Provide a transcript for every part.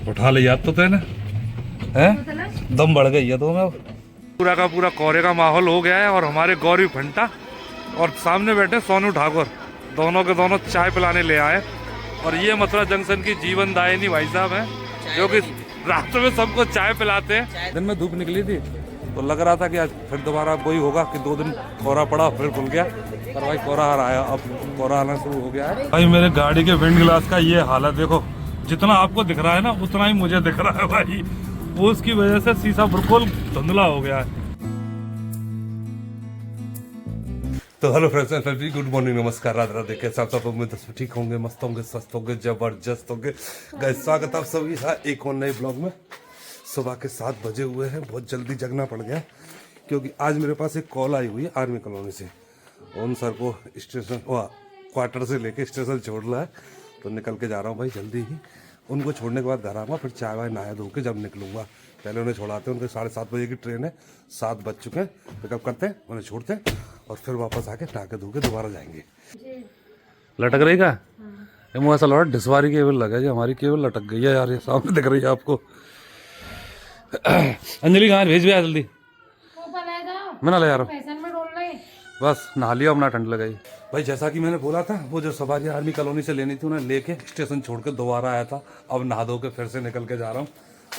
उठा ले याद तो तेने हैं, दम बढ़ गई है तो मैं पूरा का पूरा कोहरे का माहौल हो गया है। और हमारे गौरी भंटा और सामने बैठे सोनू ठाकुर, दोनों के दोनों चाय पिलाने ले आए। और ये मथुरा जंक्शन की जीवन दायिनी भाई साहब हैं, जो कि रात में सबको चाय पिलाते हैं। दिन में धूप निकली थी तो लग रहा था कि आज फिर दोबारा वही होगा कि 2 दिन कोहरा पड़ा फिर खुल गया, पर भाई कोहरा आ रहा है, अब कोहरा आना शुरू हो गया है। भाई मेरे गाड़ी के विंड ग्लास का ये हालत देखो, जितना आपको दिख रहा है ना उतना ही मुझे दिख रहा है भाई, वो उसकी वजह से शीशा बिल्कुल धुंधला हो गया है। तो हेलो फ्रेंड्स, गुड मॉर्निंग, नमस्कार, राधे राधे। कैसे आप सब उम्मीद है ठीक होंगे, मस्त होंगे, स्वस्थ होंगे, जबरदस्त होंगे। गाइस स्वागत आप सभी है एक और नए ब्लॉग में। सुबह के 7 बजे हुए हैं, बहुत जल्दी जगना पड़ गया क्योंकि आज मेरे पास एक कॉल आई हुई है आर्मी कॉलोनी से। उन सर को स्टेशन क्वार्टर से लेके स्टेशन छोड़ना है तो निकल के जा रहा हूँ भाई जल्दी ही। उनको छोड़ने के बाद घर आऊँगा, फिर चाय वाय नहाया धो के जब निकलूँगा। पहले उन्हें छोड़ाते हैं, उनके 7:30 बजे की ट्रेन है, 7 बज चुके हैं। पिकअप करते हैं, उन्हें छोड़ते हैं और फिर वापस आके नहा के धो के दोबारा जाएंगे। लटक रही का मुँह ऐसा लौट डिसवारी केबल लगा जी, हमारी केबल लटक गई है यार, ये सामने दिख रही है आपको। अंजलि कहाँ भेज दिया जल्दी, मैं ना ले जा रहा हूँ, बस नहा लिया, अपना ठंड लगाई। भाई जैसा कि मैंने बोला था, वो जो सवारी आर्मी कॉलोनी से लेनी थी उन्हें लेके स्टेशन छोड़ के दोबारा आया था। अब नहा धो के फिर से निकल के जा रहा हूँ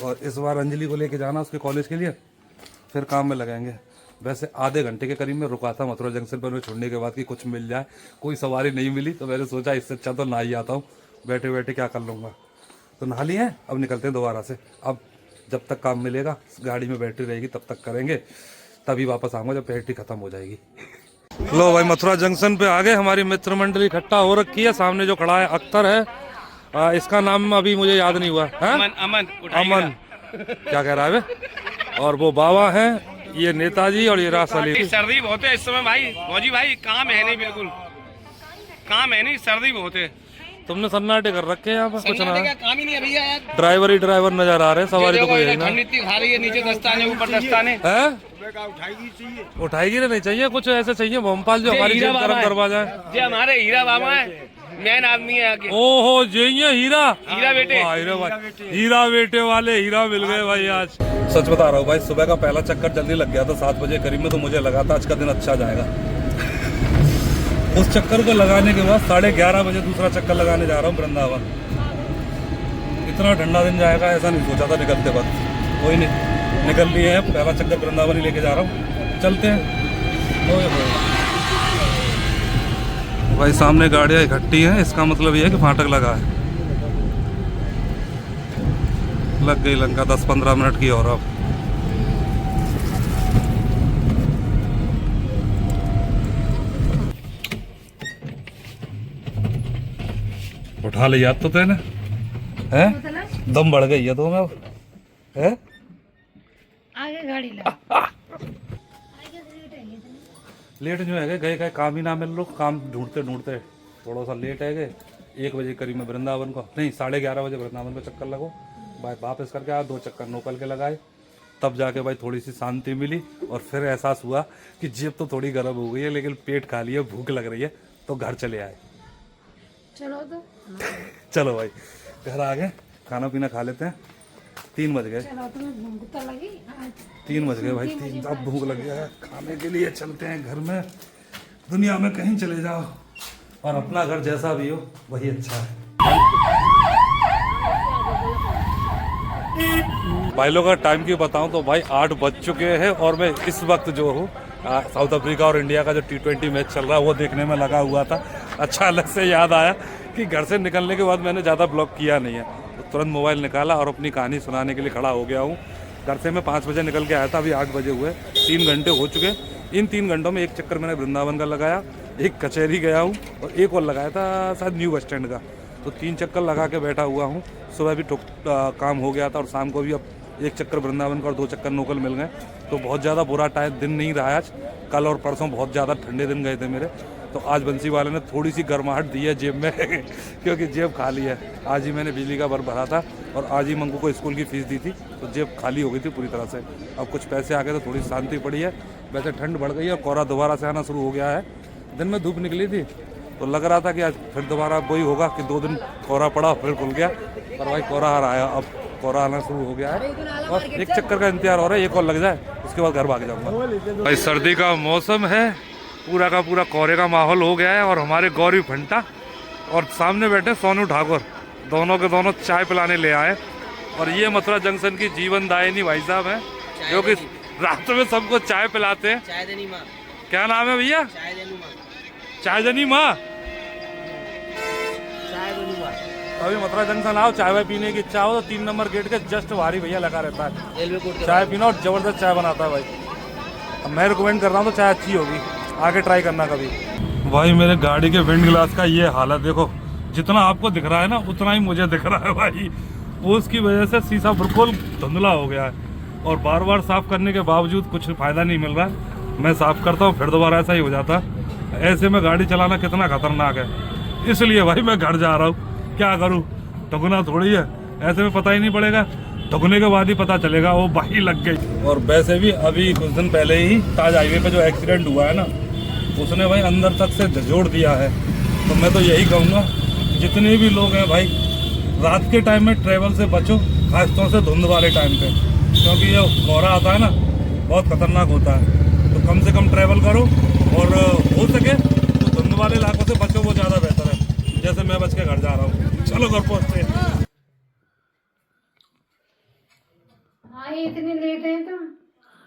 और इस बार अंजलि को लेके जाना उसके कॉलेज के लिए, फिर काम में लगाएंगे। वैसे आधे घंटे के करीब में रुका था मथुरा जंक्शन पर उन्हें छोड़ने के बाद कि कुछ मिल जाए, कोई सवारी नहीं मिली तो मैंने सोचा इससे अच्छा तो नहा ही आता हूँ, बैठे बैठे क्या कर लूँगा। तो नहा लिए हैं, अब निकलते हैं दोबारा से। अब जब तक काम मिलेगा गाड़ी में बैटरी रहेगी तब तक करेंगे, तभी वापस आऊँगा जब बैटरी खत्म हो जाएगी। लो भाई मथुरा जंक्शन पे आ गए, हमारी मित्र मंडली इकट्ठा हो रखी है। सामने जो खड़ा है अख्तर है, इसका नाम अभी मुझे याद नहीं हुआ है, अमन क्या कह रहा है वे? और वो बाबा है, ये नेताजी और ये रास अली। सर्दी बहुत है इस समय भाई, मौजी भाई काम है नहीं, बिल्कुल काम है नहीं, सर्दी बहुत है। तुमने सन्नाटे कर रखे हैं यहाँ पर, कुछ ना काम ही नहीं अभी यार, ड्राइवर ही ड्राइवर नजर आ रहे हैं, सवारी तो कोई है ना। ठंडी इतनी खा रही है, नीचे दस्ताने ऊपर दस्ताने है, उठाएगी नहीं चाहिए, कुछ ऐसे चाहिए भोपाल जो हमारी जेब गर्म करवा जाए। जो हमारे हीरा बाबा है, मेन आदमी है आगे। ओहो ये हीरा बेटे, हीरा बेटे वाले हीरा मिल गए भाई आज। सच बता रहा हूँ भाई, सुबह का पहला चक्कर जल्दी लग गया था 7 बजे करीब में, तो मुझे लगा था आज का दिन अच्छा जाएगा। उस चक्कर को लगाने के बाद 11:30 बजे दूसरा चक्कर लगाने जा रहा हूँ वृंदावन। इतना ठंडा दिन जाएगा ऐसा नहीं सोचा था निकलते वक्त, कोई नहीं निकल लिए हैं। पहला चक्कर वृंदावन ही लेके जा रहा हूँ, चलते हैं। भाई सामने गाड़ियाँ इकट्ठी हैं, इसका मतलब ये है कि फाटक लगा है। लग गई लंका 10-15 मिनट की और अब उठा ले याद तो तेने हैं, दम बढ़ गई है तो मैं है आगे गाड़ी लेट जो है गए काम ही ना मिल लो, काम ढूंढते ढूंढते थोड़ा सा लेट है गए। 1 बजे करीब में वृंदावन को, नहीं 11:30 बजे वृंदावन को चक्कर लगो भाई, वापस करके आया, 2 चक्कर नोकल के लगाए, तब जाके भाई थोड़ी सी शांति मिली। और फिर एहसास हुआ कि जेब तो थोड़ी गर्म हो गई है लेकिन पेट खाली है, भूख लग रही है, तो घर चले आए। चलो तो चलो भाई घर आ गए, खाना पीना खा लेते हैं। 3 बज गए, 3 बज गए भाई, 3 अब भूख लग गया है खाने के लिए। चलते हैं घर में, दुनिया में कहीं चले जाओ और अपना घर जैसा भी हो वही अच्छा है। भाई लोग का टाइम की बताऊं तो भाई 8 बज चुके हैं और मैं इस वक्त जो हूँ साउथ अफ्रीका और इंडिया का जो T20 मैच चल रहा है वो देखने में लगा हुआ था। अच्छा अलग से याद आया कि घर से निकलने के बाद मैंने ज़्यादा ब्लॉग किया नहीं है, तो तुरंत मोबाइल निकाला और अपनी कहानी सुनाने के लिए खड़ा हो गया हूँ। घर से मैं 5 बजे निकल के आया था, अभी 8 बजे हुए, 3 घंटे हो चुके। इन 3 घंटों में एक चक्कर मैंने वृंदावन का लगाया, एक कचहरी गया हूँ और एक और लगाया था शायद न्यू बस स्टैंड का, तो 3 चक्कर लगा के बैठा हुआ हूँ। सुबह भी काम हो गया था और शाम को भी अब 1 चक्कर वृंदावन का और 2 चक्कर नोकल मिल गए, तो बहुत ज़्यादा बुरा दिन नहीं रहा आज। कल और परसों बहुत ज़्यादा ठंडे दिन गए थे मेरे, तो आज बंसी वाले ने थोड़ी सी गर्माहट दी है जेब में क्योंकि जेब खाली है। आज ही मैंने बिजली का बिल भरा था और आज ही मंगू को स्कूल की फीस दी थी, तो जेब खाली हो गई थी पूरी तरह से। अब कुछ पैसे आ गए तो थोड़ी शांति पड़ी है। वैसे ठंड बढ़ गई है और कोहरा दोबारा से आना शुरू हो गया है। दिन में धूप निकली थी तो लग रहा था कि आज फिर दोबारा वही होगा कि 2 दिन कोहरा पड़ा फिर खुल गया, पर भाई कोहरा आ रहा है, अब कोहरा आना शुरू हो गया है और एक चक्कर का इंतजार हो रहा है, एक और लग जाए उसके बाद घर भाग जाऊंगा। भाई सर्दी का मौसम है, पूरा का पूरा कोहरे का माहौल हो गया है और हमारे गौरी भंटा और सामने बैठे सोनू ठाकुर, दोनों के दोनों चाय पिलाने ले आए। और ये मथुरा जंक्शन की जीवन दायिनी भाई साहब है, जो कि रात में सबको चाय पिलाते हैं। चाय देनी माँ, क्या नाम है भैया? चाय देनी माँ, चाय जनी माँ। चाय देनी माँ। अभी मथुरा जंक्शन आओ, चाय वाय पीने की इच्छा हो तो 3 नंबर गेट के जस्ट भारी भैया लगा रहता है, रेलवे कोर्ट चाय पीना और जबरदस्त चाय बनाता है भाई। अब मैं रिकमेंड कर रहा हूँ तो चाय अच्छी होगी, आके ट्राई करना कभी। भाई मेरे गाड़ी के विंड ग्लास का ये हालत देखो, जितना आपको दिख रहा है ना उतना ही मुझे दिख रहा है भाई। वो उसकी वजह से शीशा बिल्कुल धुंधला हो गया है और बार बार साफ करने के बावजूद कुछ फायदा नहीं मिल रहा है। मैं साफ करता हूँ फिर दोबारा ऐसा ही हो जाता है। ऐसे में गाड़ी चलाना कितना खतरनाक है, इसलिए भाई मैं घर जा रहा हूँ। क्या करूँ, ठगना थोड़ी है, ऐसे में पता ही नहीं पड़ेगा, ठगने के बाद ही पता चलेगा वो बाही लग गई। और वैसे भी अभी कुछ दिन पहले ही ताज हाईवे पे जो एक्सीडेंट हुआ है ना, उसने भाई अंदर तक से झोड़ दिया है। तो मैं तो यही कहूँगा जितने भी लोग हैं भाई, रात के टाइम में ट्रैवल से बचो, खासतौर से धुंध वाले टाइम पे, क्योंकि जो कोहरा आता है ना बहुत खतरनाक होता है। तो कम से कम ट्रैवल करो और हो सके तो धुंध वाले इलाकों से बचो, वो ज़्यादा बेहतर है। जैसे मैं बच के घर जा रहा हूँ, चलो घर पहुँचते हैं। हाँ ये इतनी लेट है तुम?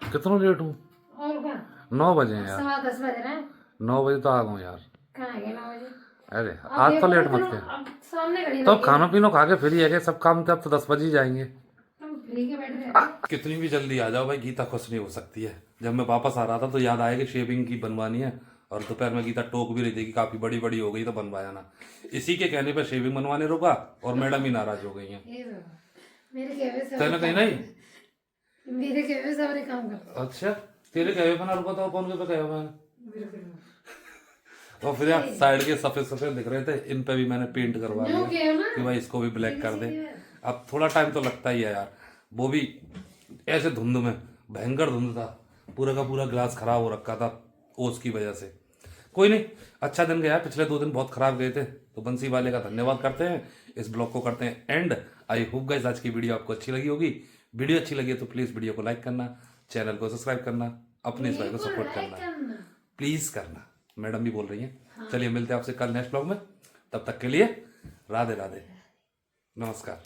कितना लेट हूँ? और क्या? 9 बजे हैं यार। 10:15 बज रहे हैं। 9 बजे तो आ गया यार। कहाँ गए 9 बजे? अरे अब आज तो देखो लेट तुम, मत कर। अब सामने खड़ी तो रहती खाना है। पीना खा के फ्री है कि सब काम थे, अब तो 10 बजे ही जाएंगे। तुम फ्री के बैठ रहे कितनी भी जल्दी आ जाओ भाई, गीता खुश नहीं हो सकती है। जब मैं वापस आ रहा था तो याद आया कि शेविंग की बनवानी है, और दोपहर में गीता टोक भी रही थी कि काफी बड़ी बड़ी हो गई तो बनवाया ना। इसी के कहने पर शेविंग बनवाने रुका और मैडम ही नाराज हो गई हैं। ये तो, मेरे कहवे से कहना कहीं नहीं, मेरे कहवे से और काम करते। अच्छा तेरे कहे पे ना रुका था, कौन के पे कहे हुआ है? बिल्कुल। और फिर यार साइड के सफेद सफेद दिख रहे थे, इन पे भी मैंने पेंट करवा नो लिया क्या ना? कि भाई इसको भी ब्लैक कर दे। अब थोड़ा टाइम तो लगता ही है यार, वो भी ऐसे धुंध में, भयंकर धुंध था, पूरा का पूरा ग्लास खराब हो रखा था ओस की वजह से। कोई नहीं, अच्छा दिन गया। पिछले 2 दिन बहुत खराब गए थे, तो बंसी वाले का धन्यवाद करते हैं। इस ब्लॉग को करते हैं एंड। आई होप गाइस आज की वीडियो आपको अच्छी लगी होगी। वीडियो अच्छी लगी है तो प्लीज वीडियो को लाइक करना, चैनल को सब्सक्राइब करना, अपने इस भाई को सपोर्ट करना, प्लीज करना। मैडम भी बोल रही हैं। चलिए मिलते हैं आपसे कल नेक्स्ट ब्लॉग में, तब तक के लिए राधे राधे, नमस्कार।